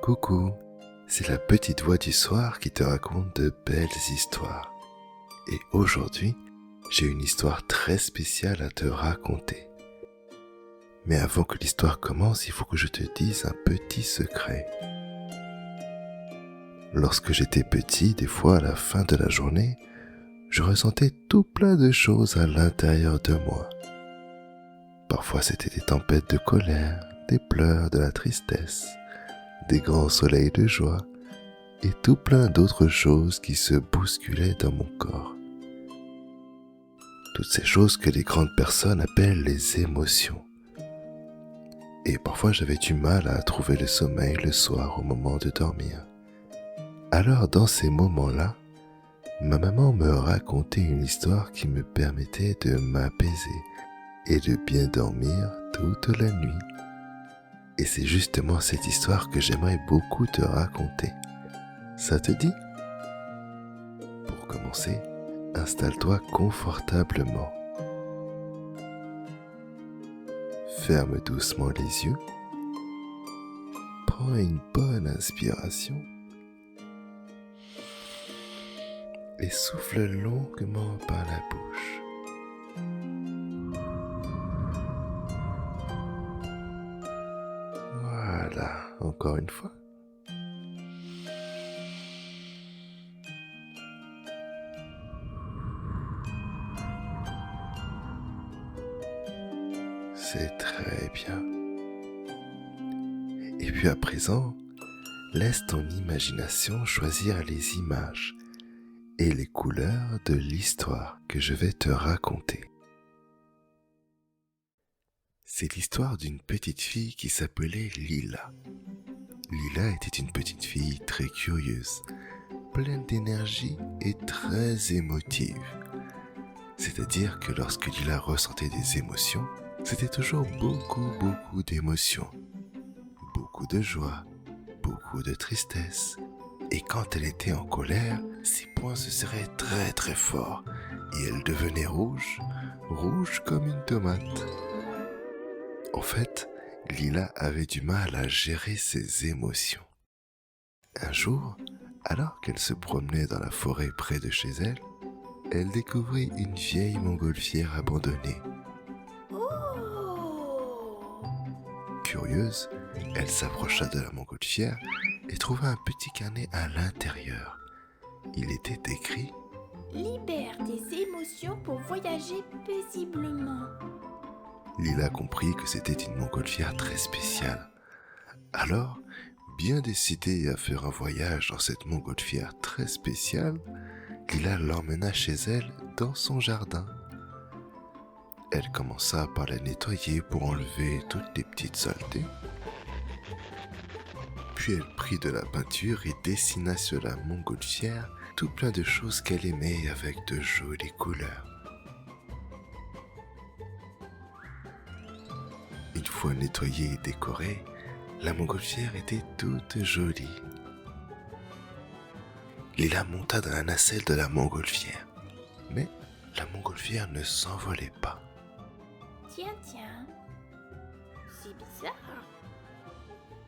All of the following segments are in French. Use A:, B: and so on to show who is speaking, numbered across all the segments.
A: Coucou, c'est la petite voix du soir qui te raconte de belles histoires. Et aujourd'hui, j'ai une histoire très spéciale à te raconter. Mais avant que l'histoire commence, il faut que je te dise un petit secret. Lorsque j'étais petit, des fois à la fin de la journée, je ressentais tout plein de choses à l'intérieur de moi. Parfois c'était des tempêtes de colère, des pleurs, de la tristesse, des grands soleils de joie et tout plein d'autres choses qui se bousculaient dans mon corps. Toutes ces choses que les grandes personnes appellent les émotions. Et parfois j'avais du mal à trouver le sommeil le soir au moment de dormir. Alors dans ces moments-là, ma maman me racontait une histoire qui me permettait de m'apaiser et de bien dormir toute la nuit. Et c'est justement cette histoire que j'aimerais beaucoup te raconter. Ça te dit ? Pour commencer, installe-toi confortablement. Ferme doucement les yeux. Prends une bonne inspiration. Et souffle longuement par la bouche. Voilà, encore une fois. C'est très bien. Et puis à présent, laisse ton imagination choisir les images et les couleurs de l'histoire que je vais te raconter. C'est l'histoire d'une petite fille qui s'appelait Lila. Lila était une petite fille très curieuse, pleine d'énergie et très émotive. C'est-à-dire que lorsque Lila ressentait des émotions, c'était toujours beaucoup d'émotions. Beaucoup de joie, beaucoup de tristesse. Et quand elle était en colère, ses poings se serraient très fort et elle devenait rouge comme une tomate. En fait, Lila avait du mal à gérer ses émotions. Un jour, alors qu'elle se promenait dans la forêt près de chez elle, elle découvrit une vieille montgolfière abandonnée. Curieuse, elle s'approcha de la montgolfière et trouva un petit carnet à l'intérieur. Il était écrit
B: « Libère tes émotions pour voyager paisiblement. »
A: Lila comprit que c'était une montgolfière très spéciale. Alors, bien décidée à faire un voyage dans cette montgolfière très spéciale, Lila l'emmena chez elle dans son jardin. Elle commença par la nettoyer pour enlever toutes les petites saletés. Puis elle prit de la peinture et dessina sur la montgolfière tout plein de choses qu'elle aimait avec de jolies couleurs. Une fois nettoyée et décorée, la montgolfière était toute jolie. Lila monta dans la nacelle de la montgolfière, mais la montgolfière ne s'envolait pas.
B: Tiens, c'est bizarre.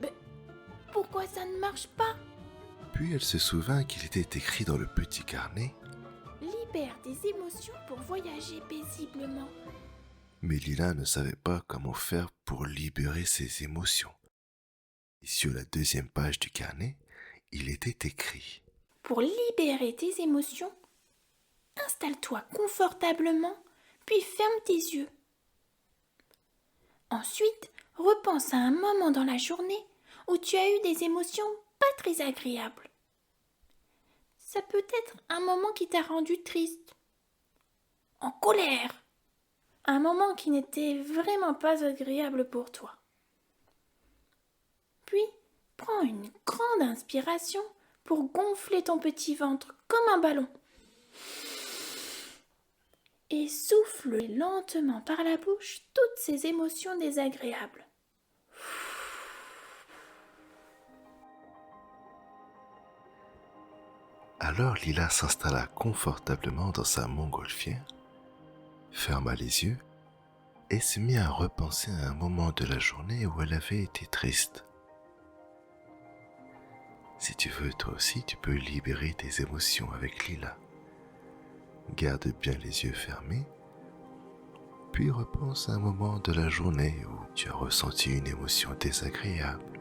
B: Mais pourquoi ça ne marche pas ?
A: Puis elle se souvint qu'il était écrit dans le petit carnet
B: « Libère tes émotions pour voyager paisiblement. »
A: Mais Lila ne savait pas comment faire pour libérer ses émotions. Et sur la deuxième page du carnet, il était écrit
B: « Pour libérer tes émotions, installe-toi confortablement, puis ferme tes yeux. Ensuite, repense à un moment dans la journée où tu as eu des émotions pas très agréables. Ça peut être un moment qui t'a rendu triste, en colère, un moment qui n'était vraiment pas agréable pour toi. Puis, prends une grande inspiration pour gonfler ton petit ventre comme un ballon. Et souffle lentement par la bouche toutes ces émotions désagréables.
A: Alors Lila s'installa confortablement dans sa montgolfière, ferma les yeux et se mit à repenser à un moment de la journée où elle avait été triste. Si tu veux, toi aussi, tu peux libérer tes émotions avec Lila. Garde bien les yeux fermés, puis repense à un moment de la journée où tu as ressenti une émotion désagréable.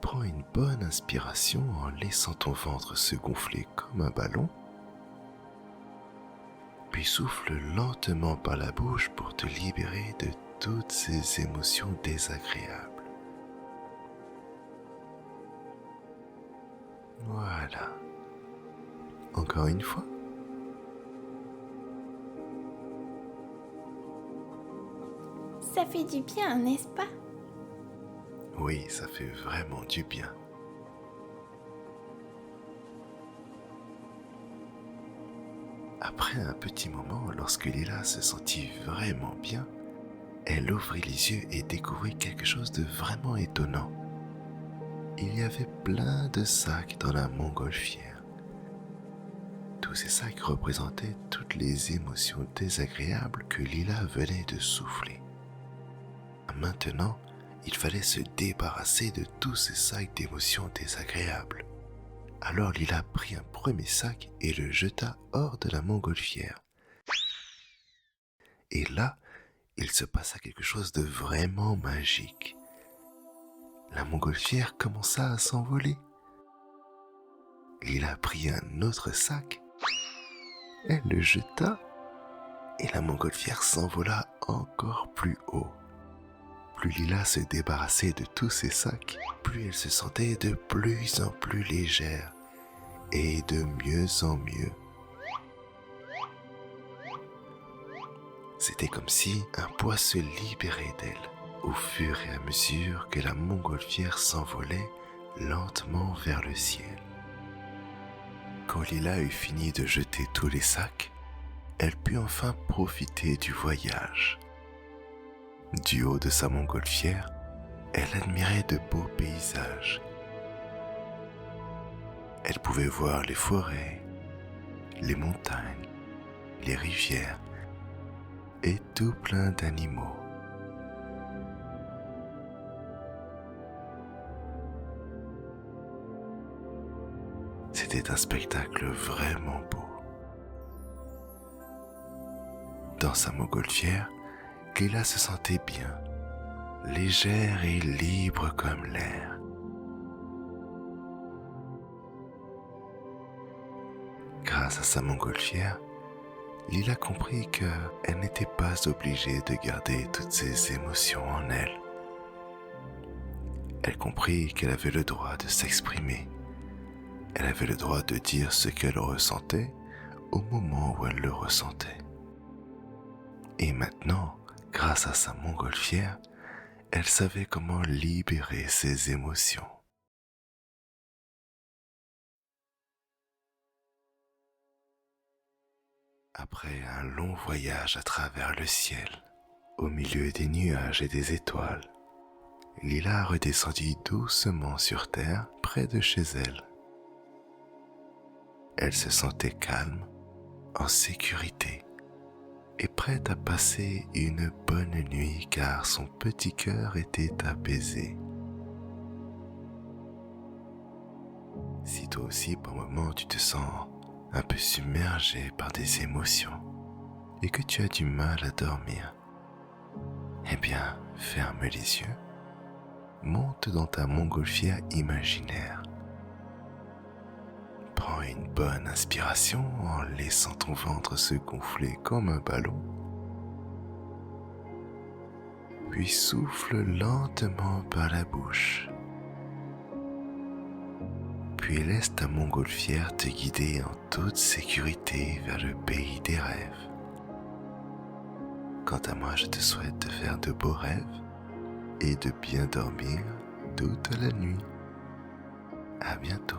A: Prends une bonne inspiration en laissant ton ventre se gonfler comme un ballon, puis souffle lentement par la bouche pour te libérer de toutes ces émotions désagréables. Voilà. Encore une fois.
B: Ça fait du bien, n'est-ce pas?
A: Oui, ça fait vraiment du bien. Après un petit moment, lorsque Lila se sentit vraiment bien, elle ouvrit les yeux et découvrit quelque chose de vraiment étonnant. Il y avait plein de sacs dans la montgolfière. Tous ces sacs représentaient toutes les émotions désagréables que Lila venait de souffler. Maintenant, il fallait se débarrasser de tous ces sacs d'émotions désagréables. Alors Lila prit un premier sac et le jeta hors de la montgolfière. Et là, il se passa quelque chose de vraiment magique. La montgolfière commença à s'envoler. Lila prit un autre sac, elle le jeta et la montgolfière s'envola encore plus haut. Plus Lila se débarrassait de tous ces sacs, plus elle se sentait de plus en plus légère et de mieux en mieux. C'était comme si un poids se libérait d'elle au fur et à mesure que la montgolfière s'envolait lentement vers le ciel. Quand Lila eut fini de jeter tous les sacs, elle put enfin profiter du voyage. Du haut de sa montgolfière, elle admirait de beaux paysages. Elle pouvait voir les forêts, les montagnes, les rivières et tout plein d'animaux. C'était un spectacle vraiment beau. Dans sa montgolfière, Lila se sentait bien, légère et libre comme l'air. Grâce à sa montgolfière, Lila comprit qu'elle n'était pas obligée de garder toutes ses émotions en elle. Elle comprit qu'elle avait le droit de s'exprimer. Elle avait le droit de dire ce qu'elle ressentait au moment où elle le ressentait. Et maintenant, grâce à sa montgolfière, elle savait comment libérer ses émotions. Après un long voyage à travers le ciel, au milieu des nuages et des étoiles, Lila redescendit doucement sur terre près de chez elle. Elle se sentait calme, en sécurité et prête à passer une bonne nuit car son petit cœur était apaisé. Si toi aussi par moments tu te sens un peu submergé par des émotions et que tu as du mal à dormir, eh bien ferme les yeux, monte dans ta montgolfière imaginaire. Prends une bonne inspiration en laissant ton ventre se gonfler comme un ballon. Puis souffle lentement par la bouche. Puis laisse ta montgolfière te guider en toute sécurité vers le pays des rêves. Quant à moi, je te souhaite de faire de beaux rêves et de bien dormir toute la nuit. À bientôt.